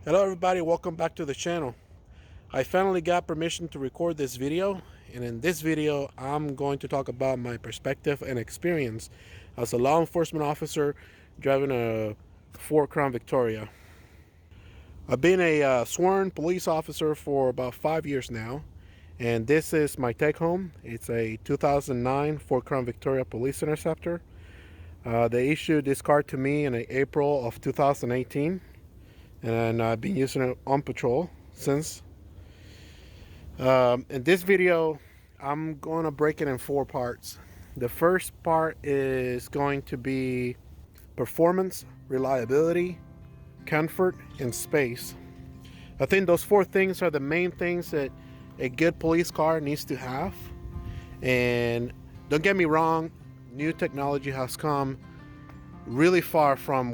Hello everybody, welcome back to the channel. I finally got permission to record this video, and in this video I'm going to talk about my perspective and experience as a law enforcement officer driving a Ford Crown Victoria. I've been a sworn police officer for about 5 years now, and this is my take home. It's a 2009 Ford Crown Victoria Police Interceptor. They issued this car to me in April of 2018, and I've been using it on patrol since. In this video, I'm going to break it in four parts. The first part is going to be performance, reliability, comfort, and space. I think those four things are the main things that a good police car needs to have. And don't get me wrong, new technology has come really far from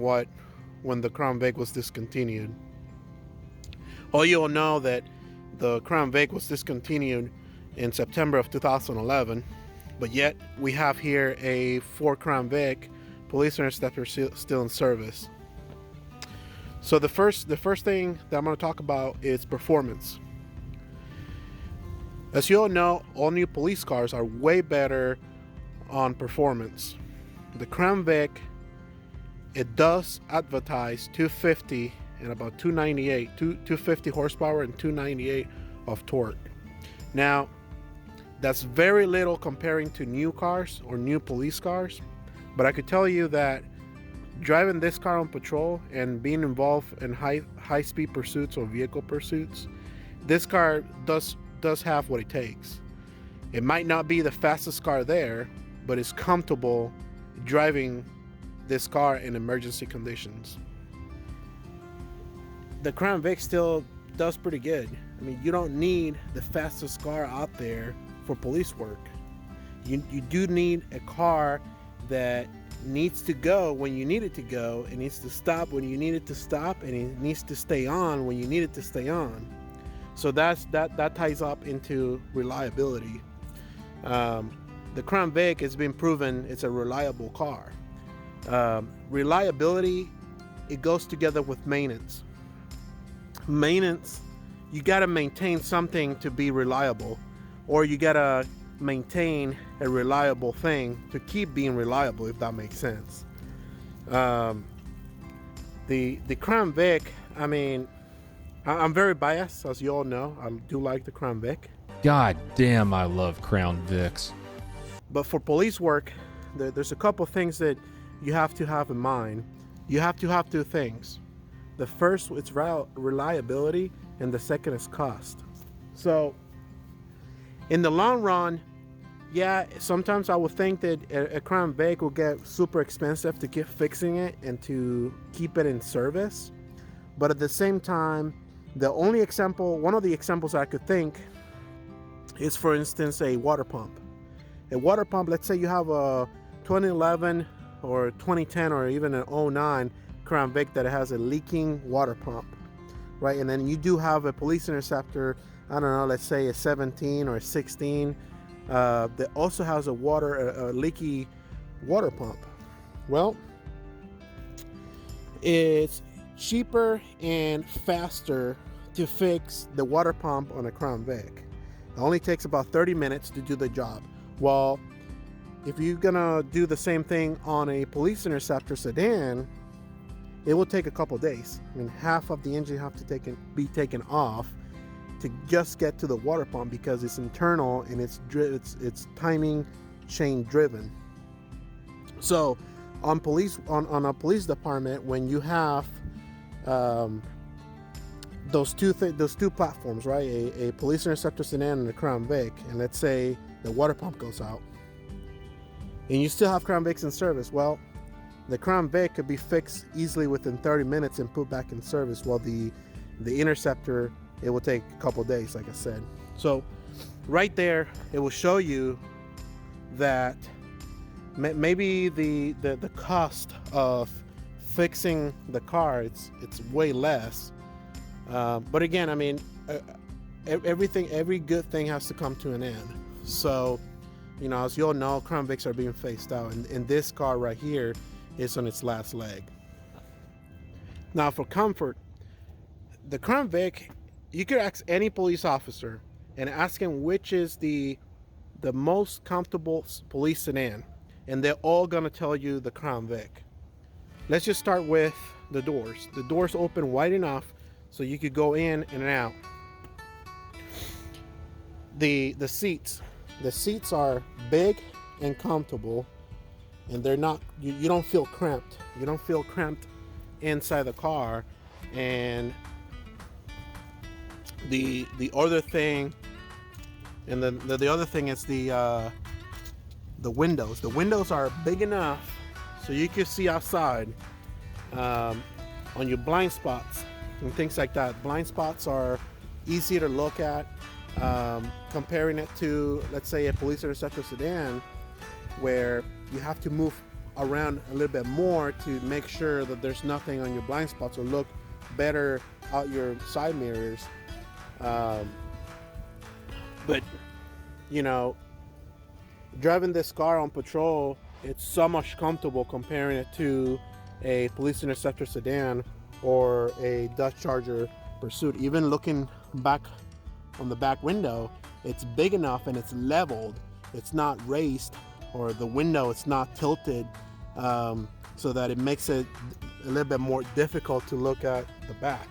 when the Crown Vic was discontinued. All you'll know that the Crown Vic was discontinued in September of 2011, but yet we have here a Ford Crown Vic police interceptor still in service. So the first thing that I'm going to talk about is performance. As you all know, all new police cars are way better on performance. The Crown Vic, it does advertise 250 and about 250 horsepower and 298 of torque. Now, that's very little comparing to new cars or new police cars, but I could tell you that driving this car on patrol and being involved in high speed pursuits or vehicle pursuits, this car does have what it takes. It might not be the fastest car there, but it's comfortable driving this car in emergency conditions. The Crown Vic still does pretty good. I mean, you don't need the fastest car out there for police work. You do need a car that needs to go when you need it to go. It needs to stop when you need it to stop, and it needs to stay on when you need it to stay on. So that ties up into reliability. The Crown Vic has been proven it's a reliable car. Reliability, it goes together with maintenance. Maintenance, you got to maintain something to be reliable, or you got to maintain a reliable thing to keep being reliable, if that makes sense. The Crown Vic, I mean, I'm very biased, as you all know. I do like the Crown Vic. God damn, I love Crown Vics. But for police work, there's a couple things that you have to have in mind. You have to have two things. The first is reliability, and the second is cost. So in the long run, yeah, sometimes I would think that a Crown Vic will get super expensive to keep fixing it and to keep it in service. But at the same time, one of the examples I could think is, for instance, a water pump. A water pump, let's say you have a 2011 or 2010 or even an 09 Crown Vic that has a leaking water pump, right? And then you do have a police interceptor, I don't know, let's say a 17 or a 16, that also has a leaky water pump. Well, it's cheaper and faster to fix the water pump on a Crown Vic. It only takes about 30 minutes to do the job. Well, if you're gonna do the same thing on a police interceptor sedan, it will take a couple days. I mean, half of the engine have to be taken off to just get to the water pump, because it's internal and it's timing chain driven. So on a police department, when you have those two platforms, right? A police interceptor sedan and a Crown Vic, and let's say the water pump goes out, and you still have Crown Vics in service. Well, the Crown Vic could be fixed easily within 30 minutes and put back in service, while the Interceptor, it will take a couple days, like I said. So right there, it will show you that maybe the cost of fixing the car, it's way less. But again, I mean, every good thing has to come to an end. So, you know, as you all know, Crown Vics are being phased out, and this car right here is on its last leg. Now, for comfort, the Crown Vic, you could ask any police officer and ask him which is the most comfortable police sedan, and they're all gonna tell you the Crown Vic. Let's just start with the doors. The doors open wide enough so you could go in and out. The seats are big and comfortable, and they're not, you don't feel cramped. You don't feel cramped inside the car. And the other thing, and the other thing is the windows. The windows are big enough so you can see outside on your blind spots and things like that. Blind spots are easy to look at. Comparing it to, let's say, a police interceptor sedan, where you have to move around a little bit more to make sure that there's nothing on your blind spots or look better out your side mirrors. But you know, driving this car on patrol, it's so much comfortable comparing it to a police interceptor sedan or a Dodge Charger Pursuit. Even looking back on the back window, it's big enough and it's leveled. It's not raised, or the window it's not tilted, so that it makes it a little bit more difficult to look at the back.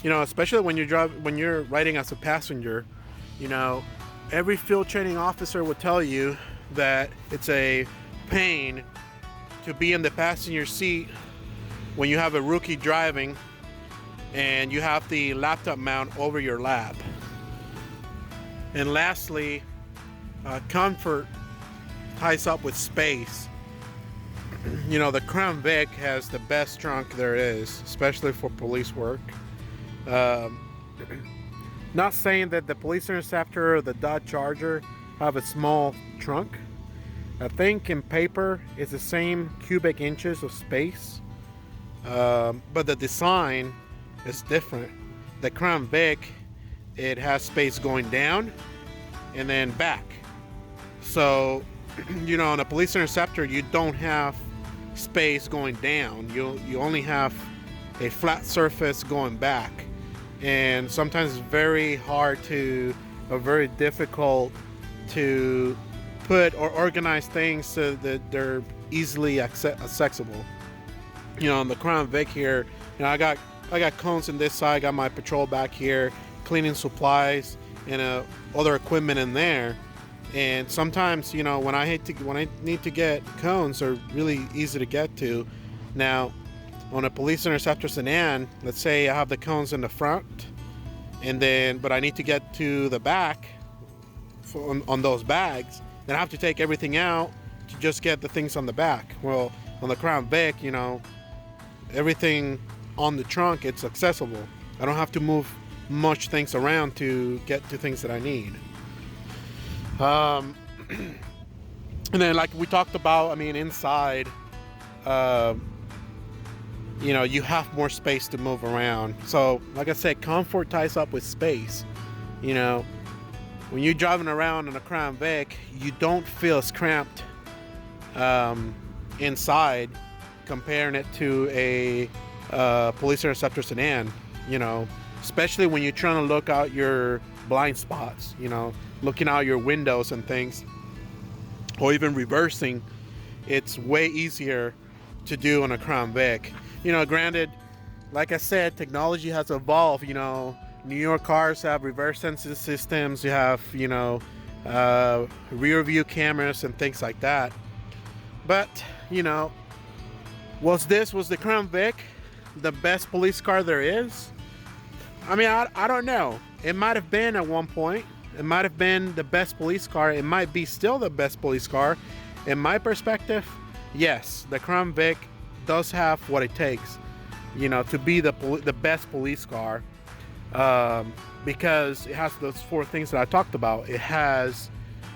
You know, especially when you're riding as a passenger, you know, every field training officer would tell you that it's a pain to be in the passenger seat when you have a rookie driving and you have the laptop mount over your lap. And lastly, comfort ties up with space. You know, the Crown Vic has the best trunk there is, especially for police work. Not saying that the police interceptor or the Dodge Charger have a small trunk. I think in paper it's the same cubic inches of space, but the design is different. The Crown Vic, it has space going down and then back. So, you know, on a police interceptor, you don't have space going down. You only have a flat surface going back. And sometimes it's very hard to, or very difficult to put or organize things so that they're easily accessible. You know, on the Crown Vic here, you know, I got cones in this side, got my patrol back here, cleaning supplies and other equipment in there. And sometimes, you know, when I need to get cones, they're really easy to get to. Now, on a police interceptor sedan, let's say I have the cones in the front, and then but I need to get to the back on those bags, then I have to take everything out to just get the things on the back. Well, on the Crown Vic, you know, everything on the trunk, it's accessible. I don't have to move much things around to get to things that I need. And then, like we talked about, I mean, inside, you know, you have more space to move around. So, like I said, comfort ties up with space. You know, when you're driving around in a Crown Vic, you don't feel as cramped inside comparing it to a police interceptor sedan. You know, especially when you're trying to look out your blind spots, you know, looking out your windows and things, or even reversing, it's way easier to do on a Crown Vic. You know, granted, like I said, technology has evolved. You know, New York cars have reverse sensing systems. You have, you know, rear view cameras and things like that. But, you know, was the Crown Vic the best police car there is? I mean, I don't know. It might have been at one point. It might have been the best police car. It might be still the best police car. In my perspective, yes, the Crown Vic does have what it takes, you know, to be the best police car, because it has those four things that I talked about. It has,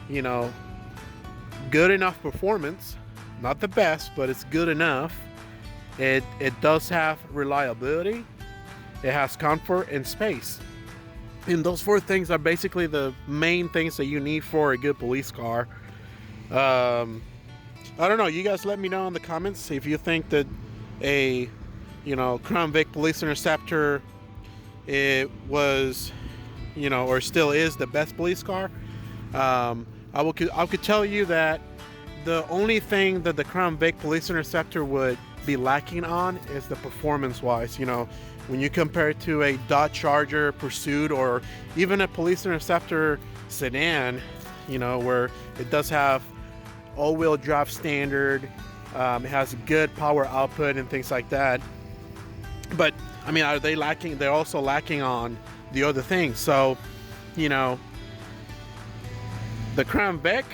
you know, good enough performance, not the best, but it's good enough. It does have reliability. It has comfort and space. And those four things are basically the main things that you need for a good police car. I don't know. You guys let me know in the comments if you think that a You know, Crown Vic Police Interceptor, it was, you know, or still is the best police car. I could tell you that the only thing that the Crown Vic Police Interceptor would be lacking on is the performance-wise. You know, when you compare it to a Dodge Charger Pursuit or even a Police Interceptor sedan, you know, where it does have all-wheel drive standard, it has good power output and things like that. But I mean, are they lacking? They're also lacking on the other things. So, you know, the Crown Vic,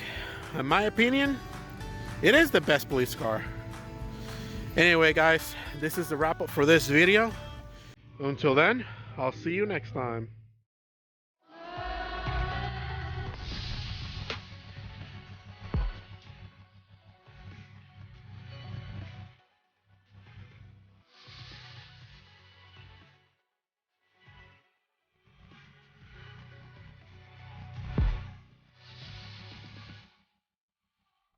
in my opinion, it is the best police car. Anyway, guys, this is the wrap up for this video. Until then, I'll see you next time.